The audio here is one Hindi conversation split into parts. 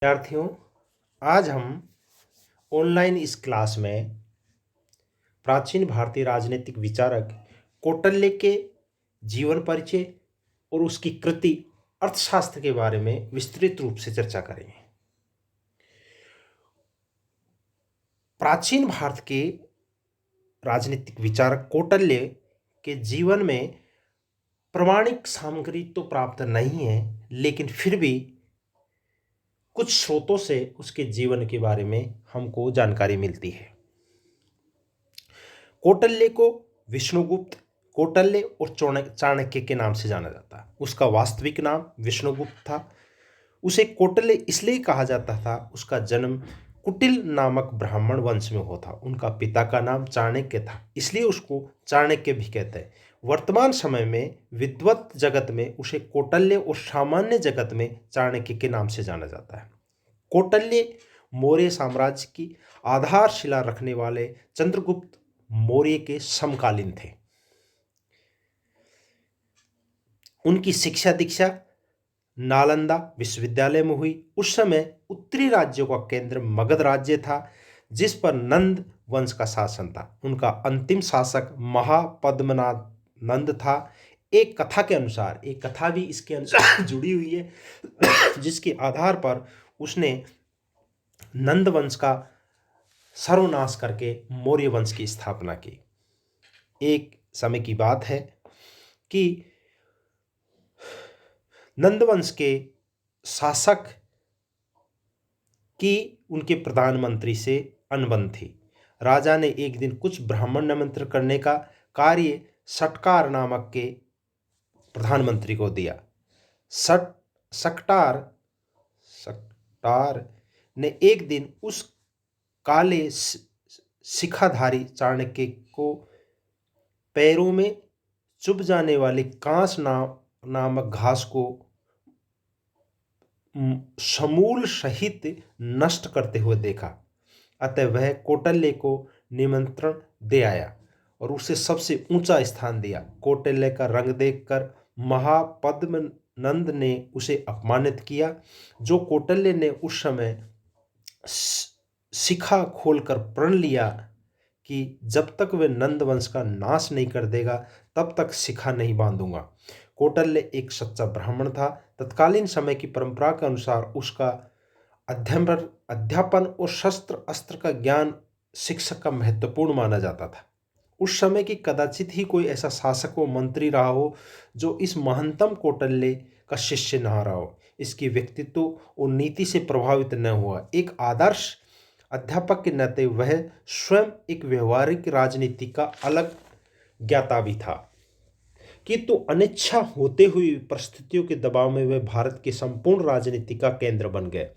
विद्यार्थियों, आज हम ऑनलाइन इस क्लास में प्राचीन भारतीय राजनीतिक विचारक कौटिल्य के जीवन परिचय और उसकी कृति अर्थशास्त्र के बारे में विस्तृत रूप से चर्चा करेंगे। प्राचीन भारत के राजनीतिक विचारक कौटिल्य के जीवन में प्रमाणिक सामग्री तो प्राप्त नहीं है, लेकिन फिर भी कुछ स्रोतों से उसके जीवन के बारे में हमको जानकारी मिलती है। कौटिल्य को विष्णुगुप्त, कौटिल्य और चाणक्य के नाम से जाना जाता है। उसका वास्तविक नाम विष्णुगुप्त था। उसे कौटिल्य इसलिए कहा जाता था, उसका जन्म कुटिल नामक ब्राह्मण वंश में हुआ था। उनका पिता का नाम चाणक्य था, इसलिए उसको चाणक्य भी कहते हैं। वर्तमान समय में विद्वत जगत में उसे कौटिल्य और सामान्य जगत में चाणक्य के नाम से जाना जाता है। कौटिल्य मौर्य साम्राज्य की आधारशिला रखने वाले चंद्रगुप्त मौर्य के समकालीन थे। उनकी शिक्षा दीक्षा नालंदा विश्वविद्यालय में हुई। उस समय उत्तरी राज्यों का केंद्र मगध राज्य था, जिस पर नंद वंश का शासन था। उनका अंतिम शासक महापद्मनाथ नंद था। एक कथा के अनुसार, एक कथा भी इसके अनुसार जुड़ी हुई है, जिसके आधार पर उसने नंद वंश का सर्वनाश करके मौर्य वंश की स्थापना की। एक समय की बात है कि नंदवंश के शासक की उनके प्रधानमंत्री से अनबन थी। राजा ने एक दिन कुछ ब्राह्मण निमंत्रण करने का कार्य सटकार नामक के प्रधानमंत्री को दिया। सकटार ने एक दिन उस काले शिखाधारी चाणक्य को पैरों में चुभ जाने वाली कांस नामक घास को समूल सहित नष्ट करते हुए देखा। अतः वह कौटिल्य को निमंत्रण दे आया और उसे सबसे ऊंचा स्थान दिया। कौटिल्य का रंग देखकर महापद्मनंद ने उसे अपमानित किया। जो कौटिल्य ने उस समय शिखा खोलकर प्रण लिया कि जब तक वह नंद वंश का नाश नहीं कर देगा, तब तक शिखा नहीं बांधूंगा। कौटिल्य एक ब्राह्मण था। तत्कालीन समय की परंपरा के अनुसार उसका अध्यापन और शस्त्र अस्त्र का ज्ञान शिक्षक का महत्वपूर्ण माना जाता था। उस समय की कदाचित ही कोई ऐसा शासक व मंत्री रहा हो जो इस महानतम कौटिल्य का शिष्य न रहा हो, इसके व्यक्तित्व और नीति से प्रभावित न हुआ। एक आदर्श अध्यापक के नाते वह स्वयं एक व्यवहारिक राजनीति का अलग ज्ञाता भी था, किंतु अनिच्छा होते हुए परिस्थितियों के दबाव में वे भारत के संपूर्ण राजनीति का केंद्र बन गए।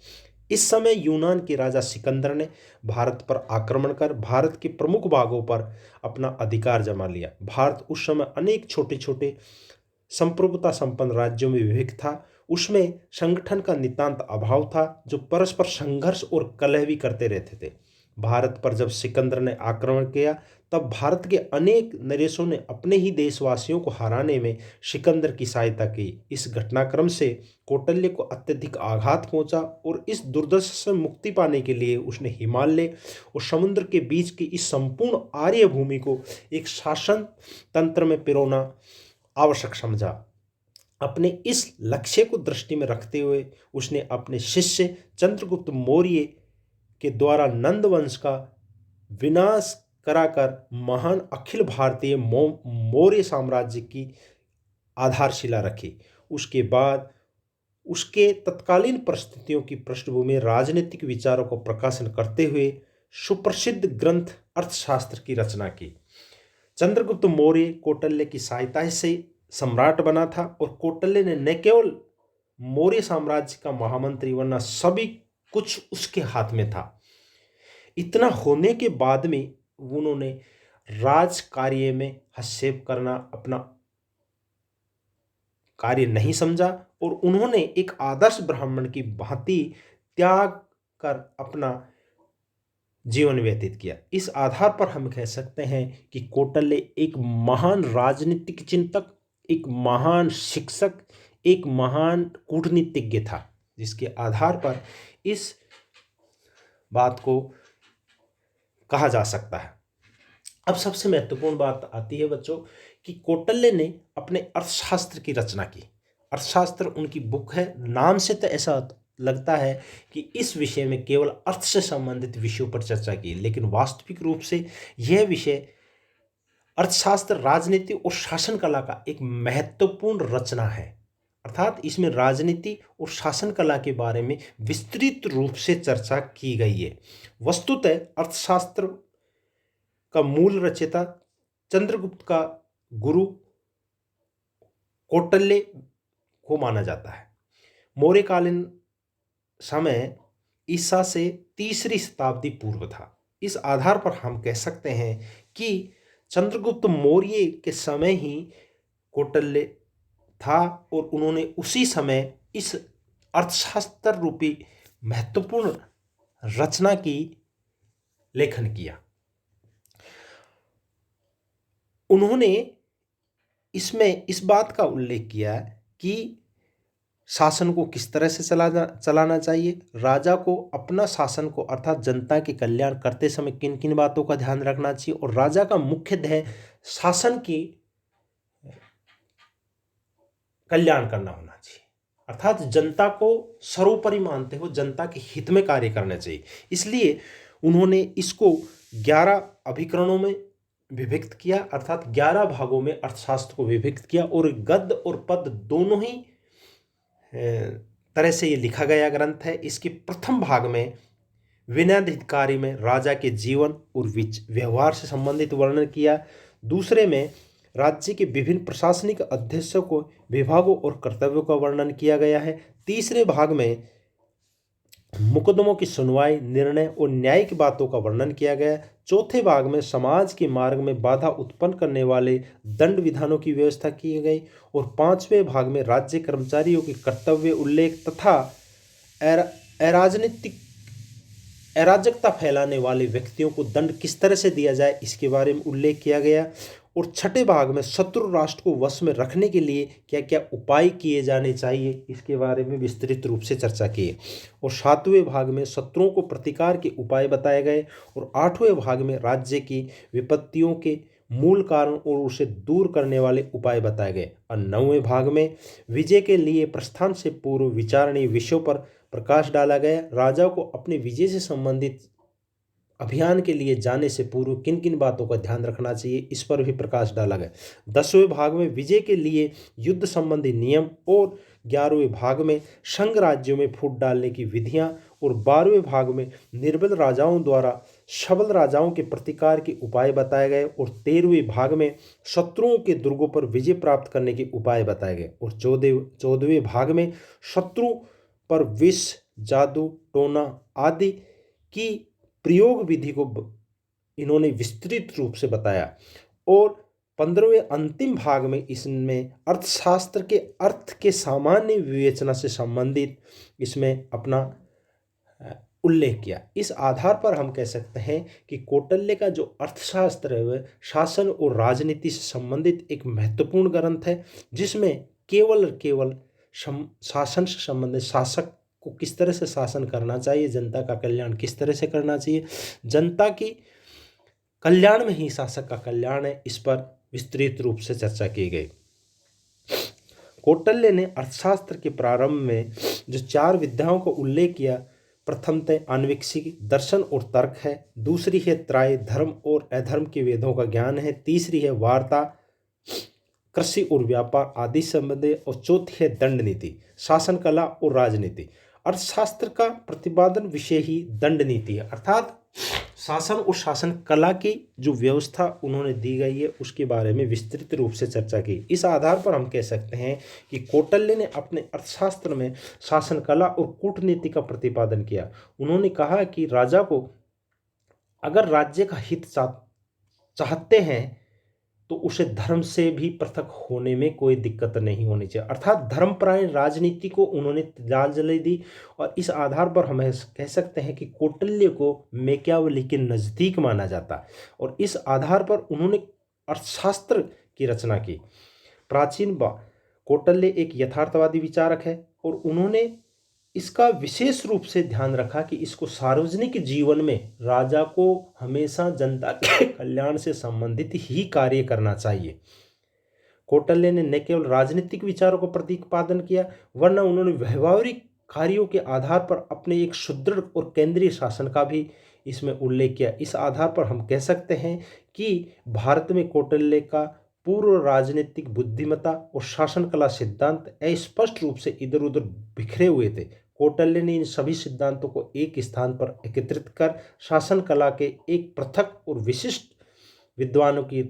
इस समय यूनान के राजा सिकंदर ने भारत पर आक्रमण कर भारत के प्रमुख भागों पर अपना अधिकार जमा लिया। भारत उस समय अनेक छोटे छोटे संप्रभुता संपन्न राज्यों में विभक्त था। उसमें संगठन का नितांत अभाव था, जो परस्पर संघर्ष और कलह भी करते रहते थे। भारत पर जब सिकंदर ने आक्रमण किया, तब भारत के अनेक नरेशों ने अपने ही देशवासियों को हराने में सिकंदर की सहायता की। इस घटनाक्रम से कौटिल्य को अत्यधिक आघात पहुंचा और इस दुर्दशा से मुक्ति पाने के लिए उसने हिमालय और समुद्र के बीच की इस संपूर्ण आर्य भूमि को एक शासन तंत्र में पिरोना आवश्यक समझा। अपने इस लक्ष्य को दृष्टि में रखते हुए उसने अपने शिष्य चंद्रगुप्त मौर्य के द्वारा नंद वंश का विनाश कराकर महान अखिल भारतीय मौर्य साम्राज्य की आधारशिला रखी। उसके बाद उसके तत्कालीन परिस्थितियों की पृष्ठभूमि राजनीतिक विचारों को प्रकाशन करते हुए सुप्रसिद्ध ग्रंथ अर्थशास्त्र की रचना की। चंद्रगुप्त मौर्य कौटिल्य की सहायता से सम्राट बना था और कौटिल्य ने न केवल मौर्य साम्राज्य का महामंत्री, वरना सभी कुछ उसके हाथ में था। इतना होने के बाद में उन्होंने राज कार्य में हस्तक्षेप करना अपना कार्य नहीं समझा और उन्होंने एक आदर्श ब्राह्मण की भांति त्याग कर अपना जीवन व्यतीत किया। इस आधार पर हम कह सकते हैं कि कौटिल्य एक महान राजनीतिक चिंतक, एक महान शिक्षक, एक महान कूटनीतिज्ञ था। जिसके आधार पर इस बात को कहा जा सकता है। अब सबसे महत्वपूर्ण बात आती है बच्चों कि कौटिल्य ने अपने अर्थशास्त्र की रचना की। अर्थशास्त्र उनकी बुक है। नाम से तो ऐसा लगता है कि इस विषय में केवल अर्थ से संबंधित विषयों पर चर्चा की, लेकिन वास्तविक रूप से यह विषय अर्थशास्त्र, राजनीति और शासन कला का एक महत्वपूर्ण रचना है। अर्थात इसमें राजनीति और शासन कला के बारे में विस्तृत रूप से चर्चा की गई है। वस्तुतः अर्थशास्त्र का मूल रचयिता चंद्रगुप्त का गुरु कौटिल्य को माना जाता है। मौर्यकालीन समय ईसा से तीसरी शताब्दी पूर्व था। इस आधार पर हम कह सकते हैं कि चंद्रगुप्त मौर्य के समय ही कौटिल्य था और उन्होंने उसी समय इस अर्थशास्त्र रूपी महत्वपूर्ण रचना की लेखन किया। उन्होंने इसमें इस बात का उल्लेख किया कि शासन को किस तरह से चलाना चाहिए, राजा को अपना शासन को अर्थात जनता के कल्याण करते समय किन किन बातों का ध्यान रखना चाहिए, और राजा का मुख्य ध्येय शासन की कल्याण करना होना चाहिए, अर्थात जनता को सर्वोपरि मानते हुए जनता के हित में कार्य करना चाहिए। इसलिए उन्होंने इसको 11 अभिकरणों में विभक्त किया, अर्थात 11 भागों में अर्थशास्त्र को विभक्त किया, और गद्य और पद्य दोनों ही तरह से ये लिखा गया ग्रंथ है। इसके प्रथम भाग में विनयाधिकारी में राजा के जीवन और व्यवहार से संबंधित वर्णन किया। दूसरे में राज्य के विभिन्न प्रशासनिक अध्यक्षों को विभागों और कर्तव्यों का वर्णन किया गया है। तीसरे भाग में मुकदमों की सुनवाई, निर्णय और न्यायिक बातों का वर्णन किया गया। चौथे भाग में समाज के मार्ग में बाधा उत्पन्न करने वाले दंड विधानों की व्यवस्था की गई, और पांचवें भाग में राज्य कर्मचारियों के कर्तव्य उल्लेख तथा अराजकता फैलाने वाले व्यक्तियों को दंड किस तरह से दिया जाए इसके बारे में उल्लेख किया गया। और छठे भाग में शत्रु राष्ट्र को वश में रखने के लिए क्या क्या उपाय किए जाने चाहिए इसके बारे में विस्तृत रूप से चर्चा की। और सातवें भाग में शत्रुओं को प्रतिकार के उपाय बताए गए, और आठवें भाग में राज्य की विपत्तियों के मूल कारण और उसे दूर करने वाले उपाय बताए गए। और नौवें भाग में विजय के लिए प्रस्थान से पूर्व विचारणीय विषयों पर प्रकाश डाला गया। राजा को अपने विजय से संबंधित अभियान के लिए जाने से पूर्व किन किन बातों का ध्यान रखना चाहिए इस पर भी प्रकाश डाला गया। 10वें भाग में विजय के लिए युद्ध संबंधी नियम, और 11वें भाग में संघ राज्यों में फूट डालने की विधियां, और 12वें भाग में निर्बल राजाओं द्वारा सबल राजाओं के प्रतिकार के उपाय बताए गए, और 13वें भाग में शत्रुओं के दुर्गों पर विजय प्राप्त करने के उपाय बताए गए, और 14वें भाग में शत्रु पर विष, जादू टोना आदि की प्रयोग विधि को इन्होंने विस्तृत रूप से बताया। और 15वें अंतिम भाग में इसमें अर्थशास्त्र के अर्थ के सामान्य विवेचना से संबंधित इसमें अपना उल्लेख किया। इस आधार पर हम कह सकते हैं कि कौटिल्य का जो अर्थशास्त्र है वह शासन और राजनीति से संबंधित एक महत्वपूर्ण ग्रंथ है, जिसमें केवल शासन से संबंधित, शासक को किस तरह से शासन करना चाहिए, जनता का कल्याण किस तरह से करना चाहिए, जनता की कल्याण में ही शासक का कल्याण है, इस पर विस्तृत रूप से चर्चा की गई। कौटिल्य ने अर्थशास्त्र के प्रारंभ में जो 4 विद्याओं का उल्लेख किया, प्रथमतः आन्वीक्षिक दर्शन और तर्क है, दूसरी है त्रय धर्म और अधर्म के वेदों का ज्ञान है, तीसरी है वार्ता, कृषि और व्यापार आदि संबंधी, और चौथी है दंड नीति, शासन कला और राजनीति। अर्थशास्त्र का प्रतिपादन विषय ही दंड नीति है, अर्थात शासन और शासन कला की जो व्यवस्था उन्होंने दी गई है उसके बारे में विस्तृत रूप से चर्चा की। इस आधार पर हम कह सकते हैं कि कौटिल्य ने अपने अर्थशास्त्र में शासन कला और कूटनीति का प्रतिपादन किया। उन्होंने कहा कि राजा को अगर राज्य का हित चाहते हैं तो उसे धर्म से भी पृथक होने में कोई दिक्कत नहीं होनी चाहिए, अर्थात धर्मपरायण राजनीति को उन्होंने तिलांजलि दी। और इस आधार पर हम कह सकते हैं कि कौटिल्य को मैकियावेली के नज़दीक माना जाता है, और इस आधार पर उन्होंने अर्थशास्त्र की रचना की। प्राचीन कौटिल्य एक यथार्थवादी विचारक है, और उन्होंने इसका विशेष रूप से ध्यान रखा कि इसको सार्वजनिक जीवन में राजा को हमेशा जनता के कल्याण से संबंधित ही कार्य करना चाहिए। कौटिल्य ने न केवल राजनीतिक विचारों को प्रतिपादन किया, वरना उन्होंने व्यवहारिक कार्यों के आधार पर अपने एक सुदृढ़ और केंद्रीय शासन का भी इसमें उल्लेख किया। इस आधार पर हम कह सकते हैं कि भारत में कौटिल्य का पूर्व राजनीतिक बुद्धिमत्ता और शासन कला सिद्धांत अस्पष्ट रूप से इधर उधर बिखरे हुए थे। कौटिल्य ने इन सभी सिद्धांतों को एक स्थान पर एकत्रित कर शासन कला के एक पृथक और विशिष्ट विद्वानों की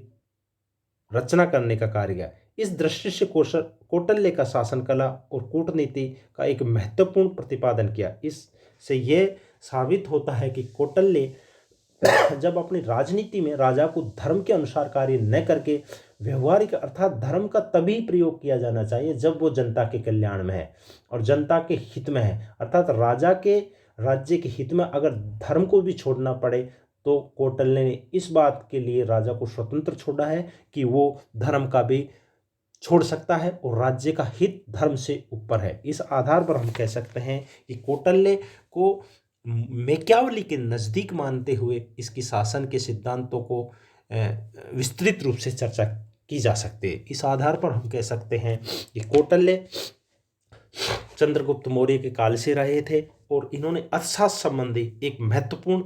रचना करने का कार्य किया। इस दृष्टि से कौटिल्य का शासन कला और कूटनीति का एक महत्वपूर्ण प्रतिपादन किया। इससे यह साबित होता है कि कौटिल्य जब अपनी राजनीति में राजा को धर्म के अनुसार कार्य न करके व्यवहारिक अर्थात धर्म का तभी प्रयोग किया जाना चाहिए जब वो जनता के कल्याण में है और जनता के हित में है, अर्थात राजा के राज्य के हित में अगर धर्म को भी छोड़ना पड़े तो कौटिल्य ने इस बात के लिए राजा को स्वतंत्र छोड़ा है कि वो धर्म का भी छोड़ सकता है और राज्य का हित धर्म से ऊपर है। इस आधार पर हम कह सकते हैं कि कौटिल्य को मैकियावेली के नज़दीक मानते हुए इसकी शासन के सिद्धांतों को विस्तृत रूप से चर्चा की जा सकती है। इस आधार पर हम कह सकते हैं कि कौटिल्य चंद्रगुप्त मौर्य के काल से रहे थे और इन्होंने अर्थशास्त्र संबंधी एक महत्वपूर्ण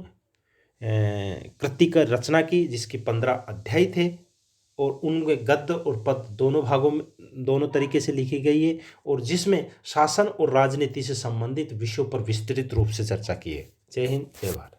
कृति का रचना की जिसके 15 अध्याय थे और उनके गद्य और पद्य दोनों भागों में दोनों तरीके से लिखी गई है और जिसमें शासन और राजनीति से संबंधित विषयों पर विस्तृत रूप से चर्चा की है। जय हिंद, जय भारत।